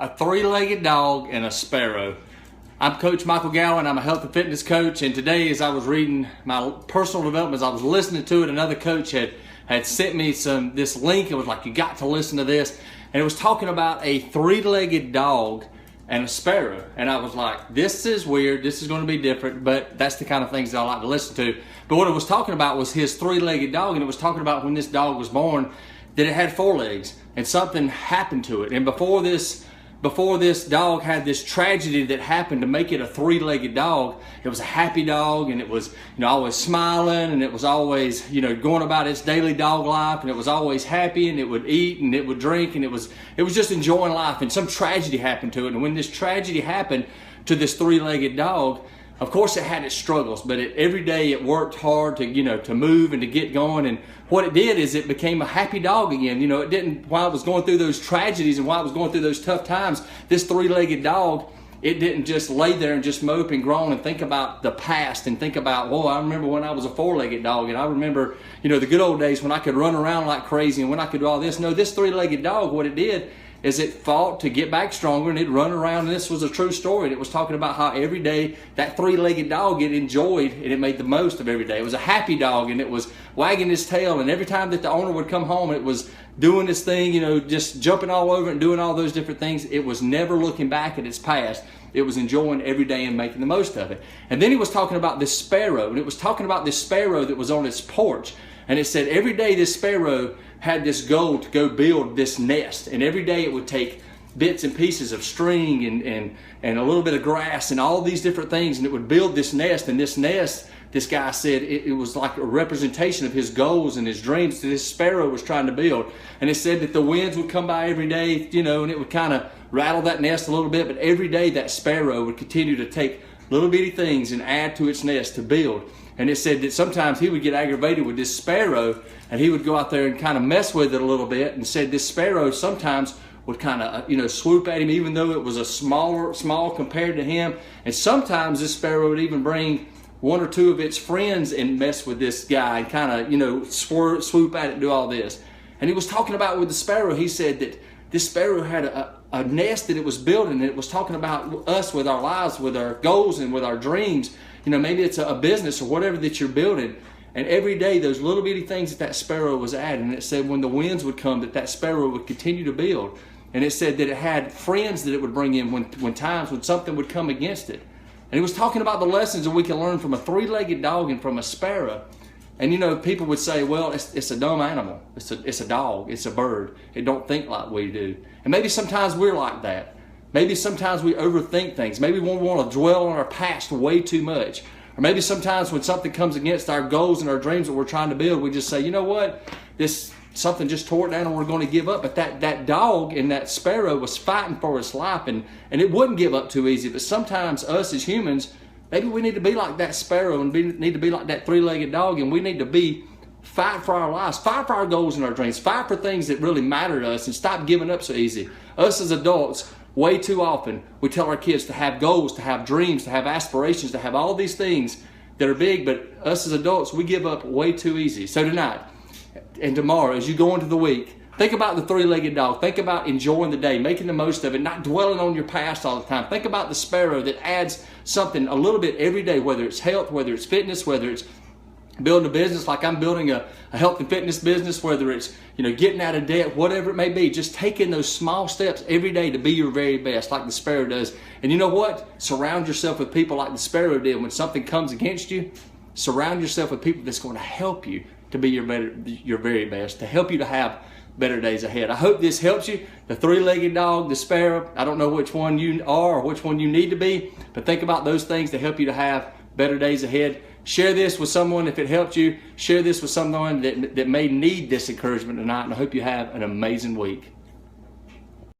A three-legged dog and a sparrow. I'm Coach Michael Gowan. I'm a health and fitness coach, and today as I was reading my personal development, as I was listening to it, another coach had sent me this link. It was like, you got to listen to this, and it was talking about a three-legged dog and a sparrow. And I was like, this is weird, this is going to be different, but that's the kind of things that I like to listen to. But what it was talking about was his three-legged dog, and it was talking about when this dog was born that it had four legs and something happened to it. And before this dog had this tragedy that happened to make it a three-legged dog, it was a happy dog, and it was, always smiling, and it was always, going about its daily dog life, and it was always happy, and it would eat, and it would drink, and it was just enjoying life. And some tragedy happened to it. And when this tragedy happened to this three-legged dog, of course it had its struggles, but every day it worked hard to move and to get going. And what it did is it became a happy dog again. It didn't, while it was going through those tragedies and while it was going through those tough times, this three-legged dog, it didn't just lay there and just mope and groan and think about the past and think about, whoa, I remember when I was a four-legged dog, and I remember, the good old days when I could run around like crazy and when I could do all this. No, this three-legged dog, what it did is it fought to get back stronger, and it'd run around. And this was a true story. And it was talking about how every day that three-legged dog, it enjoyed and it made the most of every day. It was a happy dog, and it was wagging its tail, and every time that the owner would come home, it was doing this thing, just jumping all over and doing all those different things. It was never looking back at its past. It was enjoying every day and making the most of it. And then he was talking about this sparrow, and it was talking about this sparrow that was on its porch. And it said every day this sparrow had this goal to go build this nest, and every day it would take bits and pieces of string and a little bit of grass and all these different things, and it would build this nest. And this nest, this guy said, it was like a representation of his goals and his dreams that this sparrow was trying to build. And it said that the winds would come by every day, and it would kind of rattle that nest a little bit, but every day that sparrow would continue to take little bitty things and add to its nest to build. And it said that sometimes he would get aggravated with this sparrow, and he would go out there and kind of mess with it a little bit. And said this sparrow sometimes would kind of swoop at him, even though it was a small compared to him. And sometimes this sparrow would even bring one or two of its friends and mess with this guy and kind of swoop at it and do all this. And he was talking about with the sparrow, he said that this sparrow had a nest that it was building, and it was talking about us with our lives, with our goals and with our dreams. Maybe it's a business or whatever that you're building. And every day, those little bitty things that sparrow was adding. And it said when the winds would come, that sparrow would continue to build. And it said that it had friends that it would bring in when something would come against it. And he was talking about the lessons that we can learn from a three-legged dog and from a sparrow. And people would say, well, it's a dumb animal. It's a dog. It's a bird. It don't think like we do. And maybe sometimes we're like that. Maybe sometimes we overthink things. Maybe we want to dwell on our past way too much. Or maybe sometimes when something comes against our goals and our dreams that we're trying to build, we just say, you know what? Something just tore it down and we're going to give up. But that dog and that sparrow was fighting for its life, and it wouldn't give up too easy. But sometimes us as humans, maybe we need to be like that sparrow and need to be like that three-legged dog, and we need to fight for our lives, fight for our goals and our dreams, fight for things that really matter to us, and stop giving up so easy. Us as adults, way too often, we tell our kids to have goals, to have dreams, to have aspirations, to have all these things that are big, but us as adults, we give up way too easy. So tonight and tomorrow, as you go into the week, think about the three-legged dog. Think about enjoying the day, making the most of it, not dwelling on your past all the time. Think about the sparrow that adds something a little bit every day, whether it's health, whether it's fitness, whether it's building a business like I'm building a health and fitness business, whether it's getting out of debt, whatever it may be. Just taking those small steps every day to be your very best, like the sparrow does. And you know what? Surround yourself with people like the sparrow did. When something comes against you, surround yourself with people that's going to help you to be your very best, to help you to have better days ahead. I hope this helps you. The three-legged dog, the sparrow, I don't know which one you are or which one you need to be, but think about those things to help you to have better days ahead. Share this with someone if it helped you. Share this with someone that may need this encouragement tonight, and I hope you have an amazing week.